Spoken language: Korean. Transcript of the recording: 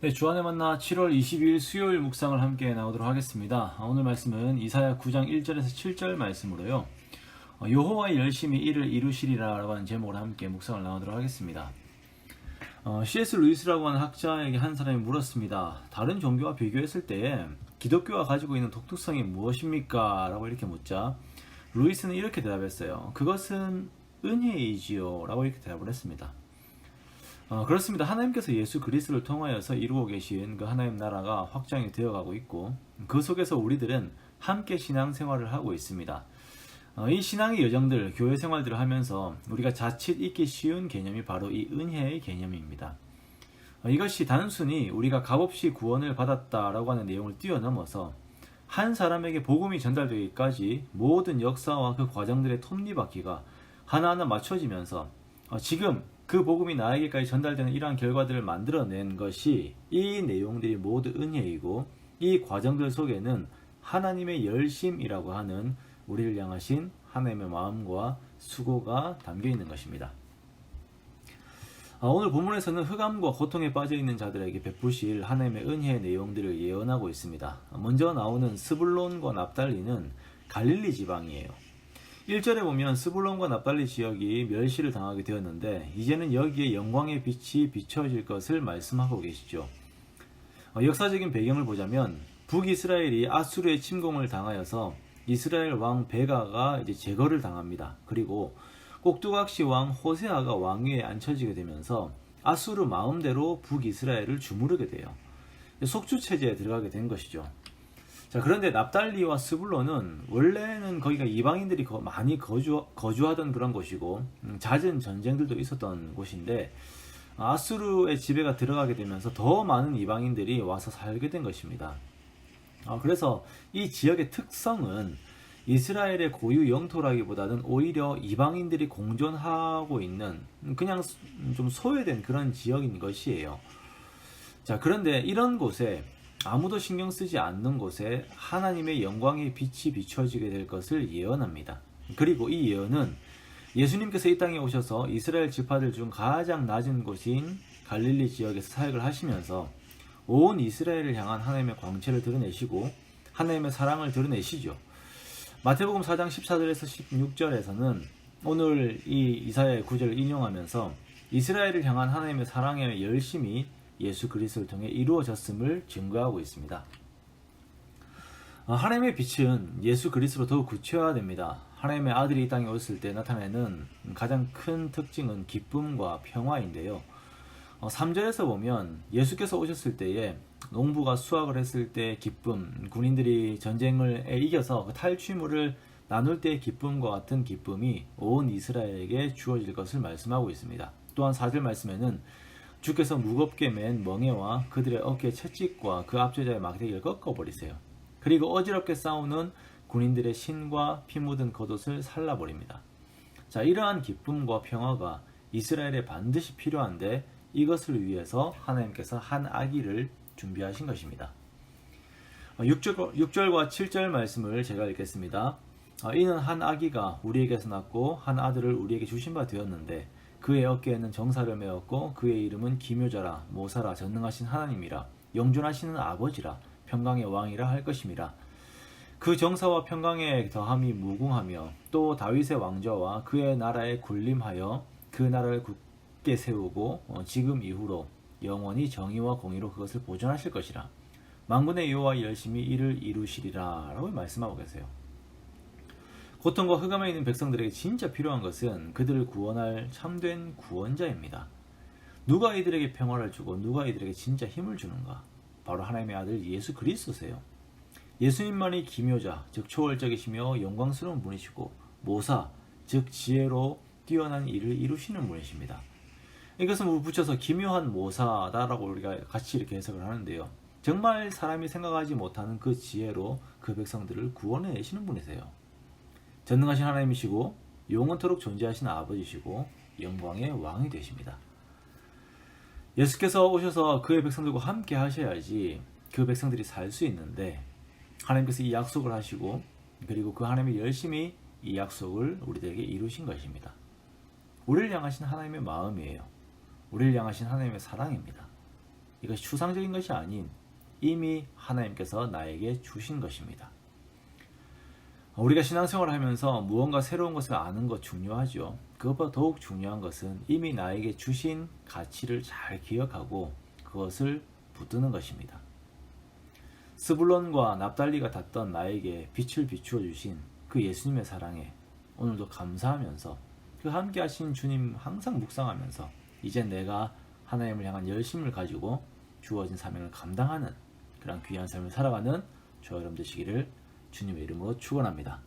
네, 주안의 만나 7월 22일 수요일 묵상을 함께 나오도록 하겠습니다. 오늘 말씀은 이사야 9장 1절에서 7절 말씀으로요. 여호와의 열심히 이를 이루시리라 라고 하는 제목으로 함께 묵상을 나오도록 하겠습니다. C.S. 루이스라고 하는 학자에게 한 사람이 물었습니다. 다른 종교와 비교했을 때에 기독교가 가지고 있는 독특성이 무엇입니까? 라고 이렇게 묻자 루이스는 이렇게 대답했어요. 그것은 은혜이지요 라고 이렇게 대답을 했습니다. 그렇습니다. 하나님께서 예수 그리스도를 통하여서 이루고 계신 그 하나님 나라가 확장이 되어가고 있고 그 속에서 우리들은 함께 신앙생활을 하고 있습니다. 이 신앙의 여정들, 교회 생활들을 하면서 우리가 자칫 잊기 쉬운 개념이 바로 이 은혜의 개념입니다. 이것이 단순히 우리가 값없이 구원을 받았다라고 하는 내용을 뛰어넘어서 한 사람에게 복음이 전달되기까지 모든 역사와 그 과정들의 톱니바퀴가 하나하나 맞춰지면서 지금 그 복음이 나에게까지 전달되는 이러한 결과들을 만들어낸 것이 이 내용들이 모두 은혜이고 이 과정들 속에는 하나님의 열심이라고 하는 우리를 향하신 하나님의 마음과 수고가 담겨 있는 것입니다. 오늘 본문에서는 흑암과 고통에 빠져 있는 자들에게 베푸실 하나님의 은혜의 내용들을 예언하고 있습니다. 먼저 나오는 스불론과 납달리는 갈릴리 지방이에요. 1절에 보면 스불론과 납달리 지역이 멸시를 당하게 되었는데 이제는 여기에 영광의 빛이 비춰질 것을 말씀하고 계시죠. 역사적인 배경을 보자면 북이스라엘이 아수르의 침공을 당하여서 이스라엘 왕 베가가 이제 제거를 당합니다. 그리고 꼭두각시 왕 호세아가 왕위에 앉혀지게 되면서 아수르 마음대로 북이스라엘을 주무르게 돼요. 속주 체제에 들어가게 된 것이죠. 자, 그런데 납달리와 스불론은 원래는 거기가 이방인들이 많이 거주하던 그런 곳이고 잦은 전쟁들도 있었던 곳인데 아수르의 지배가 들어가게 되면서 더 많은 이방인들이 와서 살게 된 것입니다. 그래서 이 지역의 특성은 이스라엘의 고유 영토라기보다는 오히려 이방인들이 공존하고 있는 그냥 좀 소외된 그런 지역인 것이에요. 자, 그런데 이런 곳에 아무도 신경 쓰지 않는 곳에 하나님의 영광의 빛이 비춰지게 될 것을 예언합니다. 그리고 이 예언은 예수님께서 이 땅에 오셔서 이스라엘 지파들 중 가장 낮은 곳인 갈릴리 지역에서 사역을 하시면서 온 이스라엘을 향한 하나님의 광채를 드러내시고 하나님의 사랑을 드러내시죠. 마태복음 4장 14절에서 16절에서는 오늘 이 이사야의 구절을 인용하면서 이스라엘을 향한 하나님의 사랑의 열심이 예수 그리스도를 통해 이루어졌음을 증거하고 있습니다. 하나님의 빛은 예수 그리스도로 더욱 구체화됩니다. 하나님의 아들이 이 땅에 왔을 때 나타내는 가장 큰 특징은 기쁨과 평화인데요. 3절에서 보면 예수께서 오셨을 때에 농부가 수확을 했을 때의 기쁨, 군인들이 전쟁을 이겨서 그 탈취물을 나눌 때의 기쁨과 같은 기쁨이 온 이스라엘에게 주어질 것을 말씀하고 있습니다. 또한 4절 말씀에는 주께서 무겁게 맨 멍에와 그들의 어깨 채찍과 그 압제자의 막대기를 꺾어버리세요. 그리고 어지럽게 싸우는 군인들의 신과 피 묻은 겉옷을 살라버립니다. 자, 이러한 기쁨과 평화가 이스라엘에 반드시 필요한데 이것을 위해서 하나님께서 한 아기를 준비하신 것입니다. 6절과 7절 말씀을 제가 읽겠습니다. 이는 한 아기가 우리에게서 낳고 한 아들을 우리에게 주신 바 되었는데 그의 어깨에는 정사를 메었고 그의 이름은 기묘자라 모사라 전능하신 하나님이라 영존하시는 아버지라 평강의 왕이라 할 것임이라. 그 정사와 평강의 더함이 무궁하며 또 다윗의 왕좌와 그의 나라에 군림하여 그 나라를 굳게 세우고 지금 이후로 영원히 정의와 공의로 그것을 보존하실 것이라. 만군의 여호와 열심히 이를 이루시리라 라고 말씀하고 계세요. 고통과 흑암에 있는 백성들에게 진짜 필요한 것은 그들을 구원할 참된 구원자입니다. 누가 이들에게 평화를 주고 누가 이들에게 진짜 힘을 주는가? 바로 하나님의 아들 예수 그리스도세요. 예수님만이 기묘자, 즉 초월적이시며 영광스러운 분이시고 모사, 즉 지혜로 뛰어난 일을 이루시는 분이십니다. 이것은 붙여서 기묘한 모사다라고 우리가 같이 이렇게 해석을 하는데요. 정말 사람이 생각하지 못하는 그 지혜로 그 백성들을 구원해내시는 분이세요. 전능하신 하나님이시고 영원토록 존재하신 아버지시고 영광의 왕이 되십니다. 예수께서 오셔서 그의 백성들과 함께 하셔야지 그 백성들이 살 수 있는데 하나님께서 이 약속을 하시고 그리고 그 하나님의 열심히 이 약속을 우리들에게 이루신 것입니다. 우리를 향하신 하나님의 마음이에요. 우리를 향하신 하나님의 사랑입니다. 이것이 추상적인 것이 아닌 이미 하나님께서 나에게 주신 것입니다. 우리가 신앙생활을 하면서 무언가 새로운 것을 아는 것 중요하죠. 그것보다 더욱 중요한 것은 이미 나에게 주신 가치를 잘 기억하고 그것을 붙드는 것입니다. 스불론과 납달리가 탔던 나에게 빛을 비추어 주신 그 예수님의 사랑에 오늘도 감사하면서 그 함께 하신 주님 항상 묵상하면서 이제 내가 하나님을 향한 열심을 가지고 주어진 사명을 감당하는 그런 귀한 삶을 살아가는 저와 여러분 되시기를 주님의 이름으로 축원합니다.